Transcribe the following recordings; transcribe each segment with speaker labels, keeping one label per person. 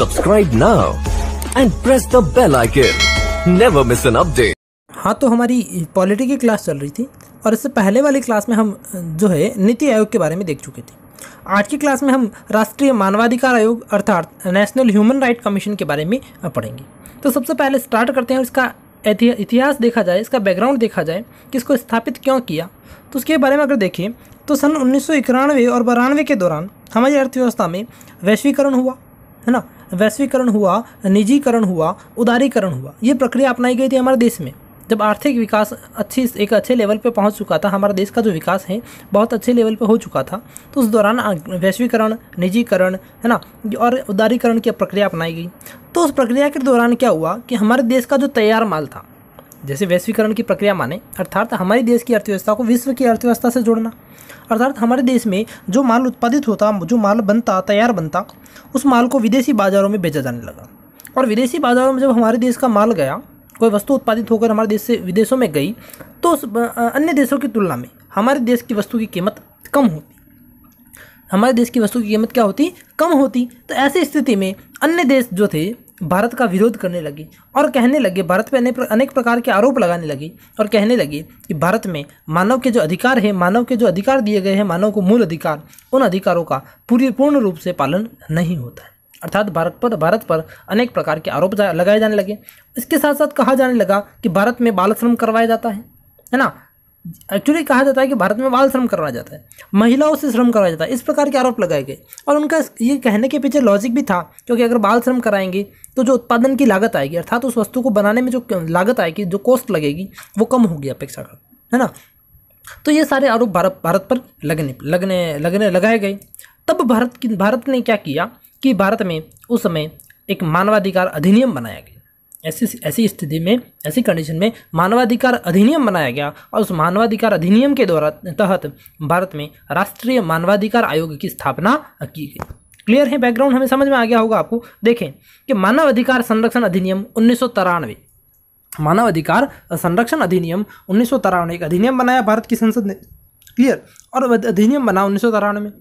Speaker 1: Subscribe now and press the bell icon. Never miss an update.
Speaker 2: हाँ, तो हमारी polity की क्लास चल रही थी और इससे पहले वाली क्लास में हम जो है नीति आयोग के बारे में देख चुके थे। आज की क्लास में हम राष्ट्रीय मानवाधिकार आयोग अर्थात नेशनल ह्यूमन राइट कमीशन के बारे में पढ़ेंगे। तो सबसे पहले स्टार्ट करते हैं, इसका इतिहास देखा जाए, इसका बैकग्राउंड देखा जाए कि इसको स्थापित क्यों किया। तो उसके बारे में अगर देखें तो सन 1991 और 92 के दौरान हमारी अर्थव्यवस्था में वैश्वीकरण हुआ, है ना। वैश्वीकरण हुआ, निजीकरण हुआ, उदारीकरण हुआ, ये प्रक्रिया अपनाई गई थी हमारे देश में। जब आर्थिक विकास एक अच्छे लेवल पे पहुंच चुका था, हमारे देश का जो विकास है बहुत अच्छे लेवल पे हो चुका था, तो उस दौरान वैश्वीकरण, निजीकरण, है ना, और उदारीकरण की प्रक्रिया अपनाई गई। तो उस प्रक्रिया के दौरान क्या हुआ कि हमारे देश का जो तैयार माल था, जैसे वैश्वीकरण की प्रक्रिया माने अर्थात हमारे देश की अर्थव्यवस्था को विश्व की अर्थव्यवस्था से जोड़ना, अर्थात हमारे देश में जो माल उत्पादित होता, जो माल बनता, तैयार बनता, उस माल को विदेशी बाज़ारों में बेचा जाने लगा। और विदेशी बाज़ारों में जब हमारे देश का माल गया, कोई वस्तु उत्पादित होकर हमारे देश से विदेशों में गई, तो अन्य देशों की तुलना में हमारे देश की वस्तु की कीमत कम होती। हमारे देश की वस्तु की कीमत क्या होती? कम होती। तो ऐसी स्थिति में अन्य देश जो थे भारत का विरोध करने लगे और कहने लगे, भारत पे अनेक प्रकार के आरोप लगाने लगे और कहने लगे कि भारत में मानव के जो अधिकार है, मानव के जो अधिकार दिए गए हैं, मानव को मूल अधिकार, उन अधिकारों का पूर्ण रूप से पालन नहीं होता है। अर्थात भारत पर अनेक प्रकार के आरोप लगाए जाने लगे। इसके साथ साथ कहा जाने लगा कि भारत में बाल श्रम करवाया जाता है ना। एक्चुअली कहा जाता है कि भारत में बाल श्रम करवाया जाता है, महिलाओं से श्रम करवाया जाता है, इस प्रकार के आरोप लगाए गए। और उनका ये कहने के पीछे लॉजिक भी था, क्योंकि अगर बाल श्रम कराएंगे तो जो उत्पादन की लागत आएगी, अर्थात उस वस्तु को बनाने में जो लागत आएगी, जो कॉस्ट लगेगी, वो कम होगी अपेक्षाकृत, है ना। तो ये सारे आरोप भारत पर लगाए गए। तब भारत ने क्या किया कि भारत में उस समय एक मानवाधिकार अधिनियम बनाया गया। ऐसी स्थिति में, ऐसी कंडीशन में मानवाधिकार अधिनियम बनाया गया और उस मानवाधिकार अधिनियम के तहत भारत में राष्ट्रीय मानवाधिकार आयोग की स्थापना की गई। क्लियर है? बैकग्राउंड हमें समझ में आ गया होगा आपको। देखें कि मानव अधिकार संरक्षण अधिनियम 1993, मानव अधिकार संरक्षण अधिनियम 1993 एक अधिनियम बनाया भारत की संसद ने। क्लियर? और अधिनियम बना 1993 में।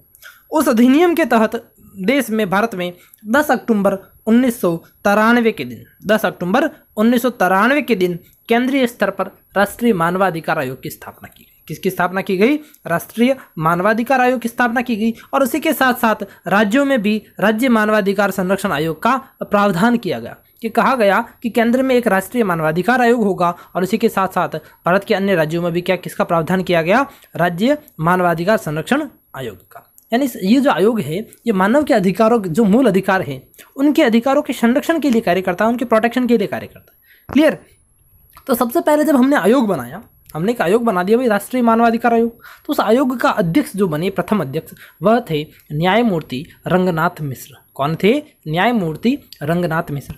Speaker 2: उस अधिनियम के तहत देश में, भारत में 10 अक्टूबर 1993 के दिन, 10 अक्टूबर 1993 के दिन केंद्रीय स्तर पर राष्ट्रीय मानवाधिकार आयोग की स्थापना की गई। किसकी स्थापना की गई? राष्ट्रीय मानवाधिकार आयोग की स्थापना की गई। और उसी के साथ साथ राज्यों में भी राज्य मानवाधिकार संरक्षण आयोग का प्रावधान किया गया, कि कहा गया कि केंद्र में एक राष्ट्रीय मानवाधिकार आयोग होगा और उसी के साथ साथ भारत के अन्य राज्यों में भी किसका प्रावधान किया गया? राज्य मानवाधिकार संरक्षण आयोग का। यानी ये जो आयोग है, ये मानव के अधिकारों, जो मूल अधिकार हैं, उनके अधिकारों के संरक्षण के लिए कार्य करता है, उनके प्रोटेक्शन के लिए कार्य करता है। क्लियर? तो सबसे पहले जब हमने आयोग बनाया, हमने एक आयोग बना दिया भाई, राष्ट्रीय मानवाधिकार आयोग। तो उस आयोग का अध्यक्ष जो बने, प्रथम अध्यक्ष, वह थे न्यायमूर्ति रंगनाथ मिश्र। कौन थे? न्यायमूर्ति रंगनाथ मिश्र।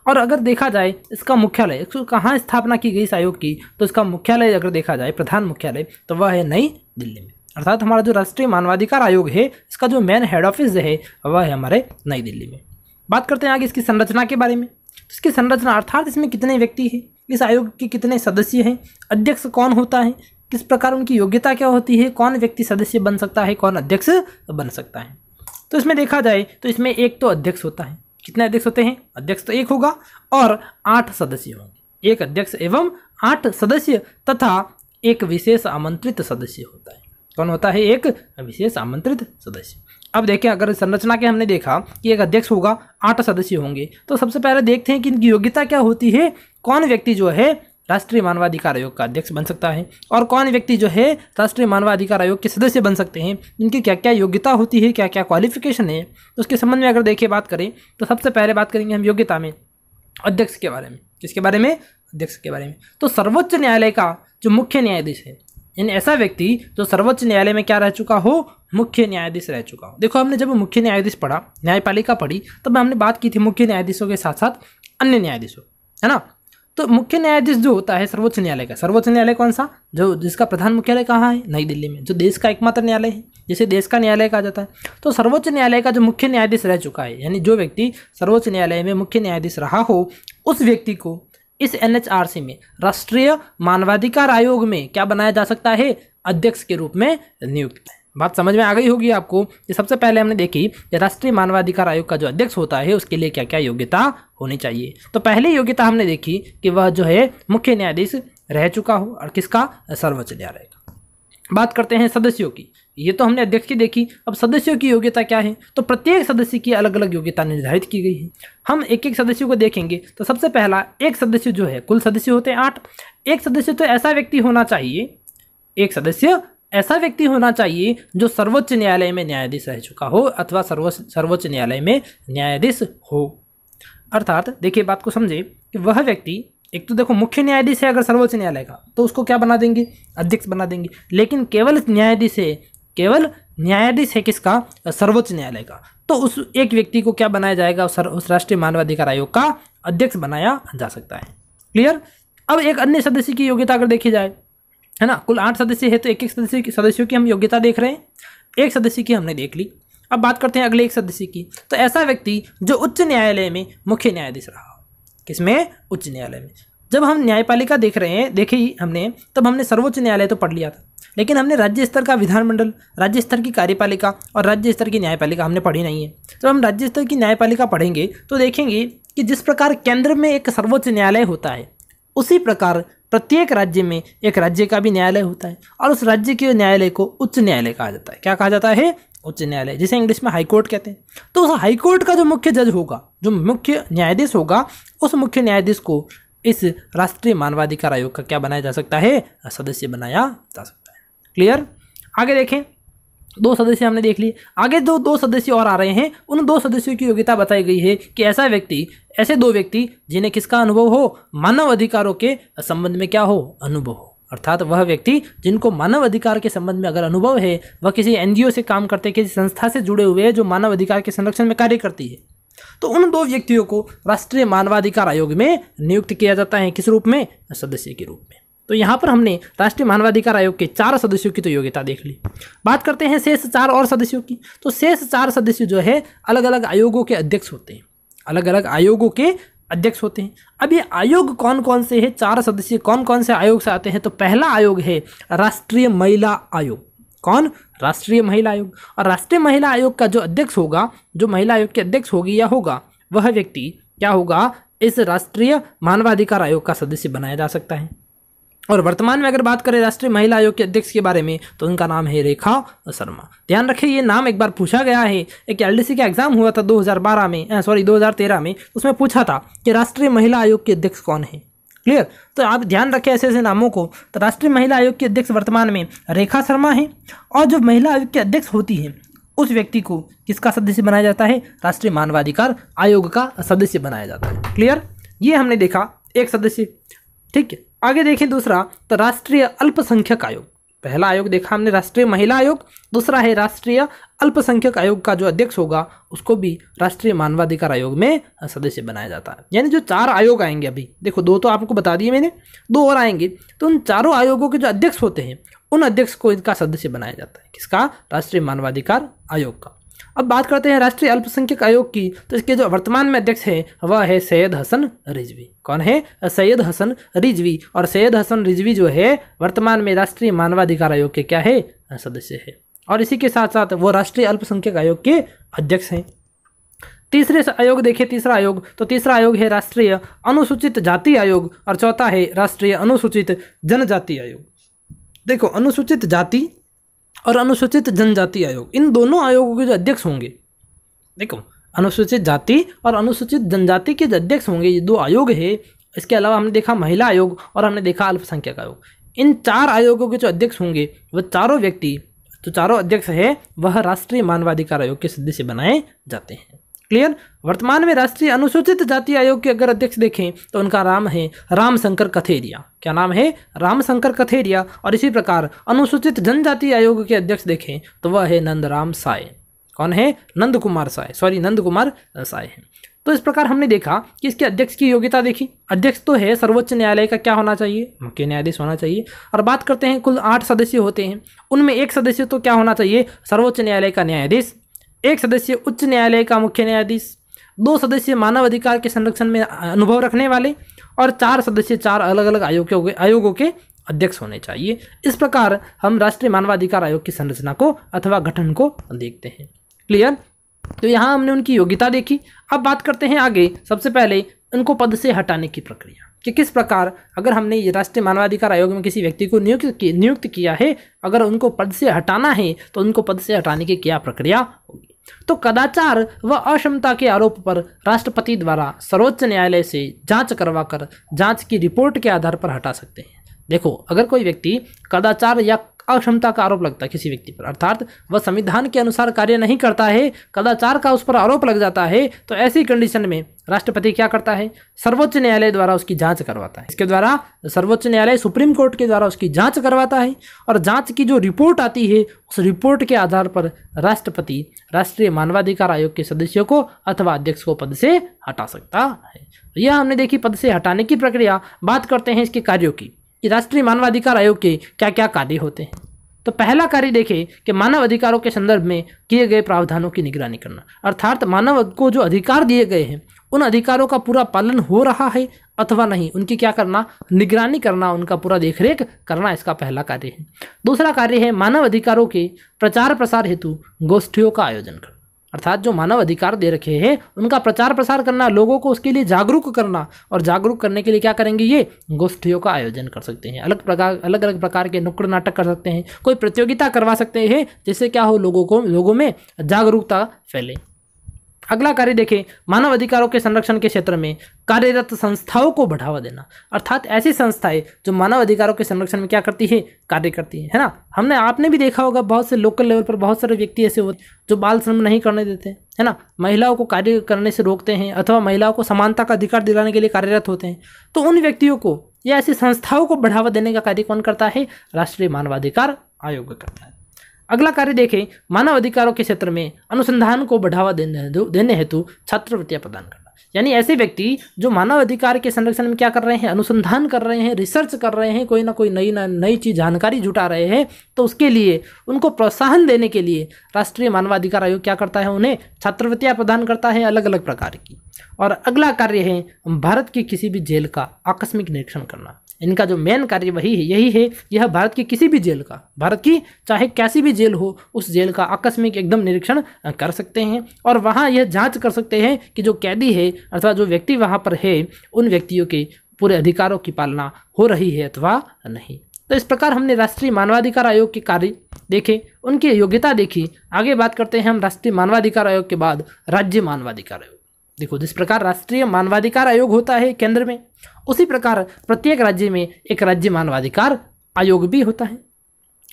Speaker 2: और अगर देखा जाए इसका मुख्यालय, इसको कहाँ स्थापना की गई इस आयोग की, तो इसका मुख्यालय अगर देखा जाए, प्रधान मुख्यालय, तो वह है नई दिल्ली में। अर्थात हमारा जो राष्ट्रीय मानवाधिकार आयोग है, इसका जो मेन हेड ऑफिस है वह है हमारे नई दिल्ली में। बात करते हैं आगे इसकी संरचना के बारे में। इसकी संरचना अर्थात इसमें कितने व्यक्ति हैं, इस आयोग के कितने सदस्य हैं, अध्यक्ष कौन होता है, किस प्रकार उनकी योग्यता क्या होती है, कौन व्यक्ति सदस्य बन सकता है, कौन अध्यक्ष बन सकता है। तो इसमें देखा जाए तो इसमें एक तो अध्यक्ष होता है। कितने अध्यक्ष होते हैं? अध्यक्ष तो एक होगा और 8 सदस्य होंगे। एक अध्यक्ष एवं 8 सदस्य तथा एक विशेष आमंत्रित सदस्य होता है। कौन होता है? एक विशेष आमंत्रित सदस्य। अब देखें, अगर संरचना के हमने देखा कि एक अध्यक्ष होगा, 8 सदस्य होंगे, तो सबसे पहले देखते हैं कि इनकी योग्यता क्या होती है। कौन व्यक्ति जो है राष्ट्रीय मानवाधिकार आयोग का अध्यक्ष बन सकता है और कौन व्यक्ति जो है राष्ट्रीय मानवाधिकार आयोग के सदस्य बन सकते हैं, इनकी क्या क्या योग्यता होती है, क्या क्या क्वालिफिकेशन है। तो उसके संबंध में अगर देखिए, बात करें तो सबसे पहले बात करेंगे हम योग्यता में अध्यक्ष के बारे में। किसके बारे में? अध्यक्ष के बारे में। तो सर्वोच्च न्यायालय का जो मुख्य न्यायाधीश है, यानी ऐसा व्यक्ति जो सर्वोच्च न्यायालय में क्या रह चुका हो? मुख्य न्यायाधीश रह चुका हो। देखो, हमने जब मुख्य न्यायाधीश पढ़ा, न्यायपालिका पढ़ी, तब हमने बात की थी मुख्य न्यायाधीशों के साथ साथ अन्य न्यायाधीशों, है ना। तो मुख्य न्यायाधीश जो होता है सर्वोच्च न्यायालय का, सर्वोच्च न्यायालय कौन सा? जो जिसका प्रधान मुख्यालय कहाँ है? नई दिल्ली में, जो देश का एकमात्र न्यायालय है, जिसे देश का न्यायालय कहा जाता है। तो सर्वोच्च न्यायालय का जो मुख्य न्यायाधीश रह चुका है, यानी जो व्यक्ति सर्वोच्च न्यायालय में मुख्य न्यायाधीश रहा हो, उस व्यक्ति को इस NHRC में, राष्ट्रीय मानवाधिकार आयोग में क्या बनाया जा सकता है? अध्यक्ष के रूप में नियुक्त है। बात समझ में आ गई होगी आपको कि सबसे पहले हमने देखी कि राष्ट्रीय मानवाधिकार आयोग का जो अध्यक्ष होता है उसके लिए क्या क्या योग्यता होनी चाहिए। तो पहली योग्यता हमने देखी कि वह जो है मुख्य न्यायाधीश रह चुका हो, और किसका? सर्वोच्च न्यायालय का। बात करते हैं सदस्यों की। ये तो हमने अध्यक्ष की देखी, अब सदस्यों की योग्यता क्या है? तो प्रत्येक सदस्य की अलग अलग योग्यता निर्धारित की गई है। हम एक एक सदस्य को देखेंगे। तो सबसे पहला, एक सदस्य जो है, कुल सदस्य होते हैं 8। एक सदस्य तो ऐसा व्यक्ति होना चाहिए, एक सदस्य ऐसा व्यक्ति होना चाहिए जो सर्वोच्च न्यायालय में न्यायाधीश रह चुका हो अथवा सर्वोच्च न्यायालय में न्यायाधीश हो। अर्थात देखिए बात को समझे कि वह व्यक्ति, एक तो देखो मुख्य न्यायाधीश है अगर सर्वोच्च न्यायालय का, तो उसको क्या बना देंगे? अध्यक्ष बना देंगे। लेकिन केवल न्यायाधीश है, केवल न्यायाधीश है किसका? सर्वोच्च न्यायालय का। तो उस एक व्यक्ति को क्या बनाया जाएगा? उस राष्ट्रीय मानवाधिकार आयोग का अध्यक्ष बनाया जा सकता है। क्लियर? अब एक अन्य सदस्य की योग्यता अगर देखी जाए, है ना, कुल 8 सदस्य है, तो एक एक सदस्यों की हम योग्यता देख रहे हैं। एक सदस्य की हमने देख ली। अब बात करते हैं अगले एक सदस्य की। तो ऐसा व्यक्ति जो उच्च न्यायालय में मुख्य न्यायाधीश रहा हो। किसमें? उच्च न्यायालय में। जब हम न्यायपालिका देख रहे हैं, देखी हमने, तब हमने सर्वोच्च न्यायालय तो पढ़ लिया था, लेकिन हमने राज्य स्तर का विधानमंडल, राज्य स्तर की कार्यपालिका और राज्य स्तर की न्यायपालिका हमने पढ़ी नहीं है। जब हम राज्य स्तर की न्यायपालिका पढ़ेंगे तो देखेंगे कि जिस प्रकार केंद्र में एक सर्वोच्च न्यायालय होता है, उसी प्रकार प्रत्येक राज्य में एक राज्य का भी न्यायालय होता है, और उस राज्य के न्यायालय को उच्च न्यायालय कहा जाता है। क्या कहा जाता है? उच्च न्यायालय, जिसे इंग्लिश में हाई कोर्ट कहते हैं। तो उस हाई कोर्ट का जो मुख्य जज होगा, जो मुख्य न्यायाधीश होगा, उस मुख्य न्यायाधीश को इस राष्ट्रीय मानवाधिकार आयोग का क्या बनाया जा सकता है? सदस्य बनाया जा सकता है। क्लियर? आगे देखें, 2 सदस्य हमने देख लिए। आगे जो 2 सदस्य और आ रहे हैं, उन 2 सदस्यों की योग्यता बताई गई है कि ऐसा व्यक्ति, ऐसे 2 व्यक्ति जिन्हें किसका अनुभव हो? मानव अधिकारों के संबंध में क्या हो? अनुभव हो। अर्थात वह व्यक्ति जिनको मानव अधिकार के संबंध में अगर अनुभव है, वह किसी एनजीओ से काम करते, किसी संस्था से जुड़े हुए हैं जो मानव अधिकार के संरक्षण में कार्य करती है, तो उन 2 व्यक्तियों को राष्ट्रीय मानवाधिकार आयोग में नियुक्त किया जाता है। किस रूप में? सदस्य के रूप में। तो यहाँ पर हमने राष्ट्रीय मानवाधिकार आयोग के 4 सदस्यों की तो योग्यता देख ली। बात करते हैं शेष 4 और सदस्यों की। तो शेष 4 सदस्य जो है अलग अलग आयोगों के अध्यक्ष होते हैं, अलग अलग आयोगों के अध्यक्ष होते हैं। अब ये आयोग कौन कौन से हैं? 4 सदस्य कौन कौन से आयोग से आते हैं? तो पहला आयोग है राष्ट्रीय महिला आयोग। कौन? राष्ट्रीय महिला आयोग। और राष्ट्रीय महिला आयोग का जो अध्यक्ष होगा, जो महिला आयोग के अध्यक्ष होगी या होगा, वह व्यक्ति क्या होगा? इस राष्ट्रीय मानवाधिकार आयोग का सदस्य बनाया जा सकता है। और वर्तमान में अगर बात करें राष्ट्रीय महिला आयोग के अध्यक्ष के बारे में, तो उनका नाम है रेखा शर्मा। ध्यान रखें, ये नाम एक बार पूछा गया है। एक एलडीसी का एग्जाम हुआ था 2013 में, उसमें पूछा था कि राष्ट्रीय महिला आयोग के अध्यक्ष कौन है। क्लियर? तो आप ध्यान रखें ऐसे ऐसे नामों को। तो राष्ट्रीय महिला आयोग के अध्यक्ष वर्तमान में रेखा शर्मा है, और जो महिला आयोग के अध्यक्ष होती है, उस व्यक्ति को किसका सदस्य बनाया जाता है? राष्ट्रीय मानवाधिकार आयोग का सदस्य बनाया जाता है। क्लियर? ये हमने देखा एक सदस्य। ठीक है, आगे देखें दूसरा, तो राष्ट्रीय अल्पसंख्यक आयोग। पहला आयोग देखा हमने राष्ट्रीय महिला आयोग, दूसरा है राष्ट्रीय अल्पसंख्यक आयोग का जो अध्यक्ष होगा, उसको भी राष्ट्रीय मानवाधिकार आयोग में सदस्य बनाया जाता है। यानी जो 4 आयोग आएंगे, अभी देखो 2 तो आपको बता दिए मैंने, 2 और आएंगे, तो उन चारों आयोगों के जो अध्यक्ष होते हैं, उन अध्यक्ष को इनका सदस्य बनाया जाता है। किसका? राष्ट्रीय मानवाधिकार आयोग का। अब बात करते हैं राष्ट्रीय अल्पसंख्यक आयोग की। तो इसके जो वर्तमान में अध्यक्ष है वह है सैयद हसन रिजवी। कौन है? सैयद हसन रिजवी। और सैयद हसन रिजवी जो है वर्तमान में राष्ट्रीय मानवाधिकार आयोग के क्या है? सदस्य है। और इसी के साथ साथ वो राष्ट्रीय अल्पसंख्यक आयोग के अध्यक्ष हैं। तीसरे आयोग देखें, तीसरा आयोग, तो तीसरा आयोग है राष्ट्रीय अनुसूचित जाति आयोग, और चौथा है राष्ट्रीय अनुसूचित जनजाति आयोग। देखो, अनुसूचित जाति और अनुसूचित जनजाति आयोग, इन दोनों आयोगों के जो अध्यक्ष होंगे, देखो अनुसूचित जाति और अनुसूचित जनजाति के जो अध्यक्ष होंगे, ये 2 आयोग है। इसके अलावा हमने देखा महिला आयोग और हमने देखा अल्पसंख्यक आयोग। इन 4 आयोगों के जो अध्यक्ष होंगे, वह चारों व्यक्ति, जो चारों अध्यक्ष है, वह राष्ट्रीय मानवाधिकार आयोग के सदस्य बनाए जाते हैं। क्लियर? वर्तमान में राष्ट्रीय अनुसूचित जाति आयोग के अगर अध्यक्ष देखें तो उनका नाम है रामशंकर कथेरिया। क्या नाम है? रामशंकर कथेरिया। और इसी प्रकार अनुसूचित जनजाति आयोग के अध्यक्ष देखें तो वह है नंदराम साय। कौन है? नंद कुमार साय है। तो इस प्रकार हमने देखा कि इसके अध्यक्ष की योग्यता देखी। अध्यक्ष तो है सर्वोच्च न्यायालय का क्या होना चाहिए? मुख्य न्यायाधीश होना चाहिए। और बात करते हैं कुल 8 सदस्य होते हैं, उनमें एक सदस्य तो क्या होना चाहिए? सर्वोच्च न्यायालय का न्यायाधीश, एक सदस्य उच्च न्यायालय का मुख्य न्यायाधीश, 2 सदस्य मानव अधिकार के संरक्षण में अनुभव रखने वाले, और 4 सदस्य 4 अलग अलग आयोगों के अध्यक्ष होने चाहिए। इस प्रकार हम राष्ट्रीय मानवाधिकार आयोग की संरचना को अथवा गठन को देखते हैं। क्लियर? तो यहाँ हमने उनकी योग्यता देखी। अब बात करते हैं आगे, सबसे पहले उनको पद से हटाने की प्रक्रिया कि किस प्रकार अगर हमने ये राष्ट्रीय मानवाधिकार आयोग में किसी व्यक्ति को नियुक्त किया है, अगर उनको पद से हटाना है तो उनको पद से हटाने की क्या प्रक्रिया होगी। तो कदाचार व अक्षमता के आरोप पर राष्ट्रपति द्वारा सर्वोच्च न्यायालय से जांच करवाकर जांच की रिपोर्ट के आधार पर हटा सकते हैं। देखो, अगर कोई व्यक्ति कदाचार या अक्षमता का आरोप लगता है किसी व्यक्ति पर, अर्थात वह संविधान के अनुसार कार्य नहीं करता है, कदाचार का उस पर आरोप लग जाता है, तो ऐसी कंडीशन में राष्ट्रपति क्या करता है, सर्वोच्च न्यायालय द्वारा उसकी जांच करवाता है। इसके द्वारा सर्वोच्च न्यायालय सुप्रीम कोर्ट के द्वारा उसकी जांच करवाता है और जांच की जो रिपोर्ट आती है उस रिपोर्ट के आधार पर राष्ट्रपति राष्ट्रीय मानवाधिकार आयोग के सदस्यों को अथवा अध्यक्ष को पद से हटा सकता है। यह हमने देखी पद से हटाने की प्रक्रिया। बात करते हैं इसके कार्यों की कि राष्ट्रीय मानवाधिकार आयोग के क्या क्या कार्य होते हैं। तो पहला कार्य देखें कि मानव अधिकारों के संदर्भ में किए गए प्रावधानों की निगरानी करना, अर्थात मानव को जो अधिकार दिए गए हैं उन अधिकारों का पूरा पालन हो रहा है अथवा नहीं, उनकी क्या करना, निगरानी करना, उनका पूरा देखरेख करना, इसका पहला कार्य है। दूसरा कार्य है मानव अधिकारों के प्रचार प्रसार हेतु गोष्ठियों का आयोजन करना, अर्थात जो मानव अधिकार दे रखे हैं उनका प्रचार प्रसार करना, लोगों को उसके लिए जागरूक करना, और जागरूक करने के लिए क्या करेंगे, ये गोष्ठियों का आयोजन कर सकते हैं। अलग अलग प्रकार के नुक्कड़ नाटक कर सकते हैं, कोई प्रतियोगिता करवा सकते हैं जिससे क्या हो, लोगों में जागरूकता फैले। अगला कार्य देखें, मानव अधिकारों के संरक्षण के क्षेत्र में कार्यरत संस्थाओं को बढ़ावा देना, अर्थात ऐसी संस्थाएं जो मानव अधिकारों के संरक्षण में क्या करती है, कार्य करती है ना। आपने भी देखा होगा बहुत से लोकल लेवल पर बहुत सारे व्यक्ति ऐसे होते जो बाल श्रम नहीं करने देते, है ना, महिलाओं को कार्य करने से रोकते हैं अथवा महिलाओं को समानता का अधिकार दिलाने के लिए कार्यरत होते हैं। तो उन व्यक्तियों को या ऐसी संस्थाओं को बढ़ावा देने का कार्य कौन करता है, राष्ट्रीय मानवाधिकार आयोग करता है। अगला कार्य देखें, मानव अधिकारों के क्षेत्र में अनुसंधान को बढ़ावा देने हेतु छात्रवृत्तियां प्रदान करना, यानी ऐसे व्यक्ति जो मानव अधिकार के संरक्षण में क्या कर रहे हैं, अनुसंधान कर रहे हैं, रिसर्च कर रहे हैं, कोई ना कोई नई चीज़ जानकारी जुटा रहे हैं, तो उसके लिए उनको प्रोत्साहन देने के लिए राष्ट्रीय मानवाधिकार आयोग क्या करता है, उन्हें छात्रवृत्तियां प्रदान करता है अलग अलग प्रकार की। और अगला कार्य है भारत की किसी भी जेल का आकस्मिक निरीक्षण करना। इनका जो मेन कार्य यही है, यह भारत की किसी भी जेल का, भारत की चाहे कैसी भी जेल हो, उस जेल का आकस्मिक एकदम निरीक्षण कर सकते हैं और वहाँ यह जांच कर सकते हैं कि जो कैदी है अथवा जो व्यक्ति वहाँ पर है उन व्यक्तियों के पूरे अधिकारों की पालना हो रही है अथवा नहीं। तो इस प्रकार हमने राष्ट्रीय मानवाधिकार आयोग के कार्य देखे, उनकी योग्यता देखी। आगे बात करते हैं हम राष्ट्रीय मानवाधिकार आयोग के बाद राज्य मानवाधिकार आयोग। देखो, जिस प्रकार राष्ट्रीय मानवाधिकार आयोग होता है केंद्र में, उसी प्रकार प्रत्येक राज्य में एक राज्य मानवाधिकार आयोग भी होता है।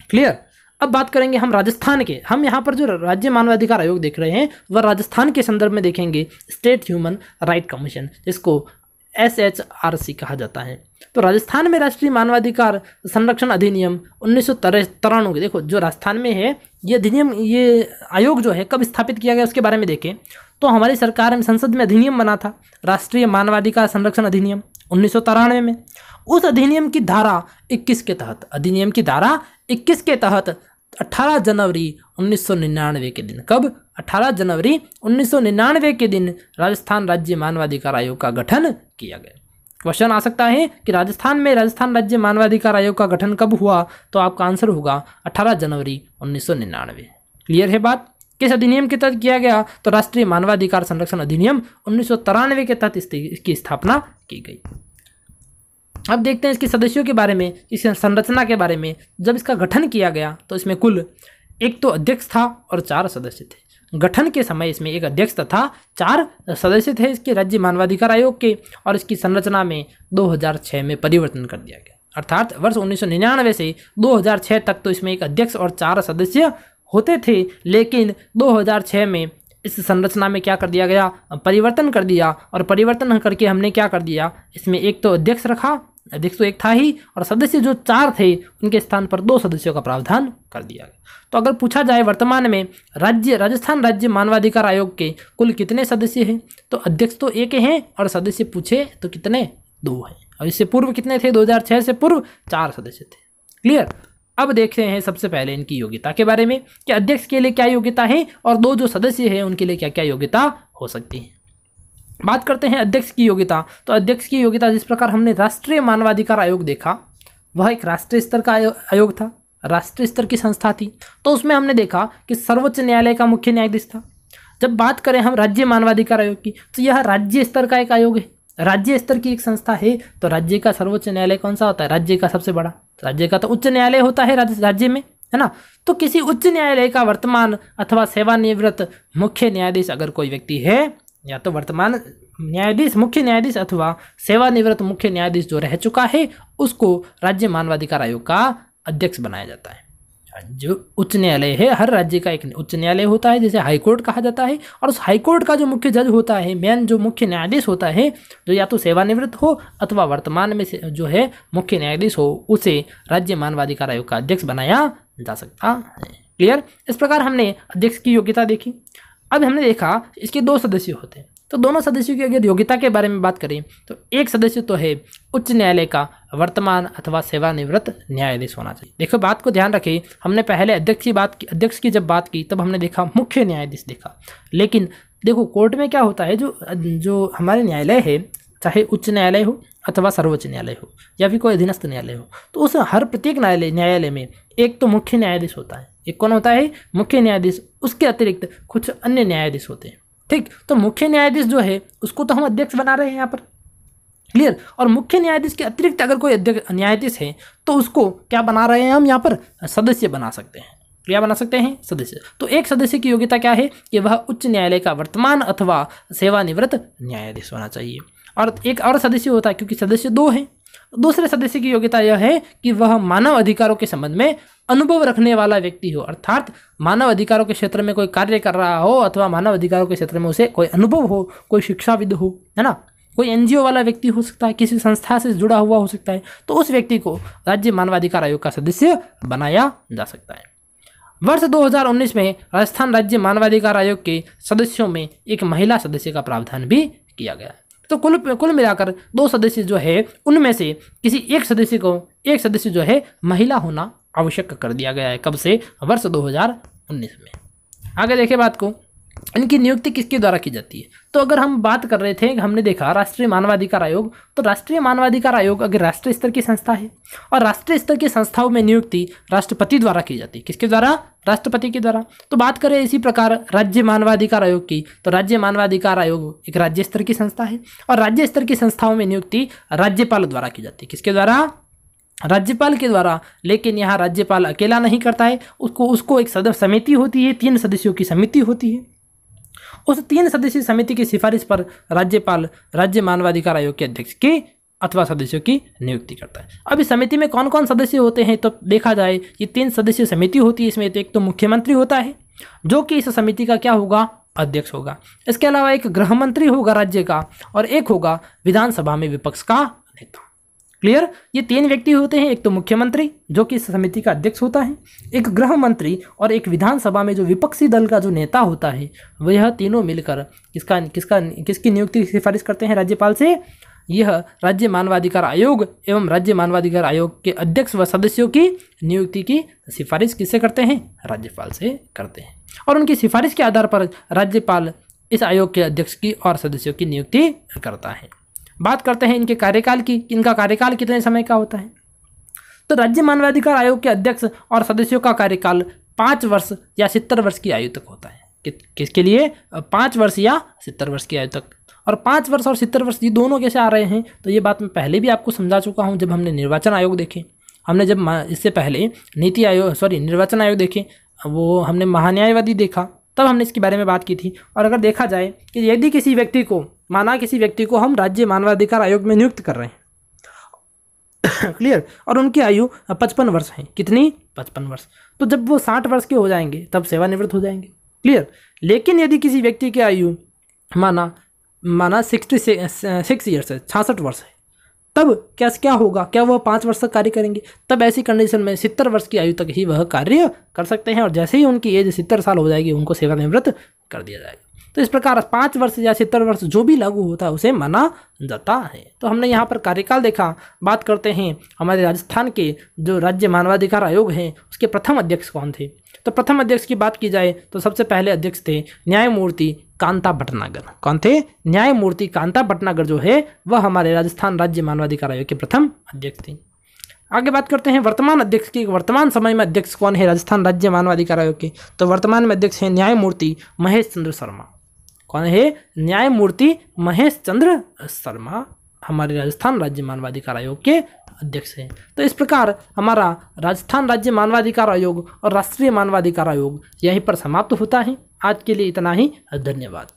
Speaker 2: क्लियर? अब बात करेंगे हम राजस्थान के। हम यहाँ पर जो राज्य मानवाधिकार आयोग देख रहे हैं वह राजस्थान के संदर्भ में देखेंगे, स्टेट ह्यूमन राइट कमीशन, जिसको SHRC कहा जाता है। तो राजस्थान में राष्ट्रीय मानवाधिकार संरक्षण अधिनियम 1993 के, देखो जो राजस्थान में है ये अधिनियम, ये आयोग जो है कब स्थापित किया गया उसके बारे में देखें तो हमारी सरकार में संसद में अधिनियम बना था, राष्ट्रीय मानवाधिकार संरक्षण अधिनियम 1993 में। उस अधिनियम की धारा 21 के तहत, अधिनियम की धारा 21 के तहत 18 जनवरी 1999 के दिन, कब, 18 जनवरी 1999 के दिन राजस्थान राज्य मानवाधिकार आयोग का गठन किया गया। क्वेश्चन आ सकता है कि राजस्थान में राजस्थान राज्य मानवाधिकार आयोग का गठन कब हुआ, तो आपका आंसर होगा 18 जनवरी 1999। क्लियर है बात? किस अधिनियम के तहत किया गया, तो राष्ट्रीय मानवाधिकार संरक्षण अधिनियम 1993 के तहत इसकी स्थापना की गई। अब देखते हैं इसके सदस्यों के बारे में, इस संरचना के बारे में। जब इसका गठन किया गया तो इसमें कुल एक तो अध्यक्ष था और 4 सदस्य थे। गठन के समय इसमें एक अध्यक्ष तथा 4 सदस्य थे इसके राज्य मानवाधिकार आयोग के, और इसकी संरचना में 2006 में परिवर्तन कर दिया गया, अर्थात वर्ष 1999 से 2006 तक तो इसमें एक अध्यक्ष और 4 सदस्य होते थे, लेकिन 2006 में इस संरचना में क्या कर दिया गया, परिवर्तन कर दिया। और परिवर्तन करके हमने क्या कर दिया, इसमें एक तो अध्यक्ष रखा, अध्यक्ष तो एक था ही, और सदस्य जो 4 थे उनके स्थान पर 2 सदस्यों का प्रावधान कर दिया गया। तो अगर पूछा जाए वर्तमान में राजस्थान राज्य मानवाधिकार आयोग के कुल कितने सदस्य हैं, तो अध्यक्ष तो 1 हैं और सदस्य पूछे तो कितने, 2 हैं। और इससे पूर्व कितने थे, 2006 से पूर्व 4 सदस्य थे। क्लियर? अब देखते हैं सबसे पहले इनकी योग्यता के बारे में कि अध्यक्ष के लिए क्या योग्यता है और 2 जो सदस्य हैं उनके लिए क्या क्या योग्यता हो सकती है। बात करते हैं अध्यक्ष की योग्यता। तो अध्यक्ष की योग्यता जिस प्रकार हमने राष्ट्रीय मानवाधिकार आयोग देखा वह एक राष्ट्रीय स्तर का आयोग था, राष्ट्रीय स्तर की संस्था थी। तो उसमें हमने देखा कि सर्वोच्च न्यायालय का मुख्य न्यायाधीश था। जब बात करें हम राज्य मानवाधिकार आयोग की, तो यह राज्य स्तर का एक आयोग है, राज्य स्तर की एक संस्था है। तो राज्य का सर्वोच्च न्यायालय कौन सा होता है? राज्य का सबसे बड़ा। राज्य का तो उच्च न्यायालय होता है राज्य में, है ना। तो किसी उच्च न्यायालय का वर्तमान अथवा सेवानिवृत्त मुख्य न्यायाधीश अगर कोई व्यक्ति है, या तो वर्तमान न्यायाधीश, मुख्य न्यायाधीश अथवा सेवानिवृत्त मुख्य न्यायाधीश जो रह चुका है, उसको राज्य मानवाधिकार आयोग का अध्यक्ष बनाया जाता है। जो उच्च न्यायालय है, हर राज्य का एक उच्च न्यायालय होता है जिसे हाईकोर्ट कहा जाता है, और उस हाईकोर्ट का जो मुख्य जज होता है, मेन जो मुख्य न्यायाधीश होता है, जो या तो सेवानिवृत्त हो अथवा वर्तमान में जो है मुख्य न्यायाधीश हो, उसे राज्य मानवाधिकार आयोग का अध्यक्ष बनाया जा सकता है। क्लियर। इस प्रकार हमने अध्यक्ष की योग्यता देखी। अब हमने देखा इसके 2 सदस्य होते हैं। तो दोनों सदस्यों की अगर योग्यता के बारे में बात करें तो एक सदस्य तो है उच्च न्यायालय का वर्तमान अथवा सेवानिवृत्त न्यायाधीश होना चाहिए। देखो बात को ध्यान रखें, हमने पहले अध्यक्ष की जब बात की तब हमने देखा मुख्य न्यायाधीश देखा, लेकिन देखो कोर्ट में क्या होता है, जो हमारे न्यायालय है, चाहे उच्च न्यायालय हो अथवा सर्वोच्च न्यायालय हो या फिर कोई अधीनस्थ न्यायालय हो, तो उस हर प्रत्येक न्यायालय में एक तो मुख्य न्यायाधीश होता है। एक कौन होता है? मुख्य न्यायाधीश। उसके अतिरिक्त कुछ अन्य न्यायाधीश होते हैं। ठीक, तो मुख्य न्यायाधीश जो है उसको तो हम अध्यक्ष बना रहे हैं यहाँ पर। क्लियर। और मुख्य न्यायाधीश के अतिरिक्त अगर कोई अध्यक्ष न्यायाधीश है तो उसको क्या बना रहे हैं हम यहाँ पर? सदस्य बना सकते हैं। क्या बना सकते हैं? सदस्य। तो एक सदस्य की योग्यता क्या है कि वह उच्च न्यायालय का वर्तमान अथवा सेवानिवृत्त न्यायाधीश होना चाहिए। और एक और सदस्य होता है, क्योंकि सदस्य 2 हैं। दूसरे सदस्य की योग्यता यह है कि वह मानव अधिकारों के संबंध में अनुभव रखने वाला व्यक्ति हो, अर्थात मानव अधिकारों के क्षेत्र में कोई कार्य कर रहा हो अथवा मानव अधिकारों के क्षेत्र में उसे कोई अनुभव हो, कोई शिक्षाविद हो, है ना, कोई एनजीओ वाला व्यक्ति हो सकता है, किसी संस्था से जुड़ा हुआ हो सकता है, तो उस व्यक्ति को राज्य मानवाधिकार आयोग का सदस्य बनाया जा सकता है। वर्ष 2019 में राजस्थान राज्य मानवाधिकार आयोग के सदस्यों में एक महिला सदस्य का प्रावधान भी किया गया। तो कुल मिलाकर 2 सदस्य जो है उनमें से किसी एक सदस्य जो है महिला होना आवश्यक कर दिया गया है। कब से? वर्ष 2019 में। आगे देखें बात को, इनकी नियुक्ति किसके द्वारा की जाती है। तो अगर हम बात कर रहे थे, हमने देखा राष्ट्रीय मानवाधिकार आयोग, तो राष्ट्रीय मानवाधिकार आयोग अगर राष्ट्रीय स्तर की संस्था है और राष्ट्रीय स्तर की संस्थाओं में नियुक्ति राष्ट्रपति द्वारा की जाती है। किसके द्वारा? राष्ट्रपति के द्वारा। तो बात करें इसी प्रकार राज्य मानवाधिकार आयोग की, तो राज्य मानवाधिकार आयोग एक राज्य स्तर की संस्था है और राज्य स्तर की संस्थाओं में नियुक्ति राज्यपाल द्वारा की जाती है। किसके द्वारा? राज्यपाल के द्वारा। लेकिन यहाँ राज्यपाल अकेला नहीं करता है, उसको एक समिति होती है, 3 सदस्यों की समिति होती है। उस 3 सदस्यीय समिति की सिफारिश पर राज्यपाल राज्य मानवाधिकार आयोग के अध्यक्ष की अथवा सदस्यों की नियुक्ति करता है। अब इस समिति में कौन कौन सदस्य होते हैं, तो देखा जाए ये 3 सदस्यीय समिति होती है। इसमें तो एक तो मुख्यमंत्री होता है जो कि इस समिति का क्या होगा? अध्यक्ष होगा। इसके अलावा एक गृह मंत्री होगा राज्य का और एक होगा विधानसभा में विपक्ष का नेता। क्लियर। ये 3 व्यक्ति होते हैं, एक तो मुख्यमंत्री जो कि इस समिति का अध्यक्ष होता है, एक गृह मंत्री और एक विधानसभा में जो विपक्षी दल का जो नेता होता है, वह तीनों मिलकर किसकी नियुक्ति की सिफारिश करते हैं राज्यपाल से? यह राज्य मानवाधिकार आयोग एवं राज्य मानवाधिकार आयोग के अध्यक्ष व सदस्यों की नियुक्ति की सिफारिश किससे करते हैं? राज्यपाल से करते हैं। और उनकी सिफारिश के आधार पर राज्यपाल इस आयोग के अध्यक्ष की और सदस्यों की नियुक्ति करता है। बात करते हैं इनके कार्यकाल की, इनका कार्यकाल कितने समय का होता है। तो राज्य मानवाधिकार आयोग के अध्यक्ष और सदस्यों का कार्यकाल 5 वर्ष या 70 वर्ष की आयु तक होता है। किसके लिए? 5 वर्ष या 70 वर्ष की आयु तक। और 5 वर्ष और 70 वर्ष ये दोनों कैसे आ रहे हैं, तो ये बात मैं पहले भी आपको समझा चुका हूँ जब हमने निर्वाचन आयोग देखे। हमने जब इससे पहले निर्वाचन आयोग देखे, वो हमने महान्यायवादी देखा, तब हमने इसके बारे में बात की थी। और अगर देखा जाए कि यदि किसी व्यक्ति को हम राज्य मानवाधिकार आयोग में नियुक्त कर रहे हैं क्लियर, और उनकी आयु 55 वर्ष है। कितनी? 55 वर्ष। तो जब वो 60 वर्ष के हो जाएंगे तब सेवानिवृत्त हो जाएंगे। क्लियर। लेकिन यदि किसी व्यक्ति की आयु माना 66 ईयर्स है, 66 वर्ष है, तब क्या होगा? क्या वह 5 वर्ष तक कार्य करेंगे? तब ऐसी कंडीशन में 70 वर्ष की आयु तक ही वह कार्य कर सकते हैं और जैसे ही उनकी एज 70 साल हो जाएगी उनको सेवानिवृत्त कर दिया जाएगा। तो इस प्रकार 5 वर्ष या 70 वर्ष जो भी लागू होता है उसे माना जाता है। तो हमने यहाँ पर कार्यकाल देखा। बात करते हैं हमारे राजस्थान के जो राज्य मानवाधिकार आयोग हैं उसके प्रथम अध्यक्ष कौन थे। तो प्रथम अध्यक्ष की बात की जाए तो सबसे पहले अध्यक्ष थे न्यायमूर्ति कांता भटनागर। कौन थे? न्यायमूर्ति कांता भटनागर जो है वह हमारे राजस्थान राज्य मानवाधिकार आयोग के प्रथम अध्यक्ष थे। आगे बात करते हैं वर्तमान अध्यक्ष की। वर्तमान समय में अध्यक्ष कौन है राजस्थान राज्य मानवाधिकार आयोग के? तो वर्तमान में अध्यक्ष है न्यायमूर्ति महेश चंद्र शर्मा। कौन है? न्यायमूर्ति महेश चंद्र शर्मा हमारे राजस्थान राज्य मानवाधिकार आयोग के अध्यक्ष हैं। तो इस प्रकार हमारा राजस्थान राज्य मानवाधिकार आयोग और राष्ट्रीय मानवाधिकार आयोग यहीं पर समाप्त होता है। आज के लिए इतना ही, धन्यवाद।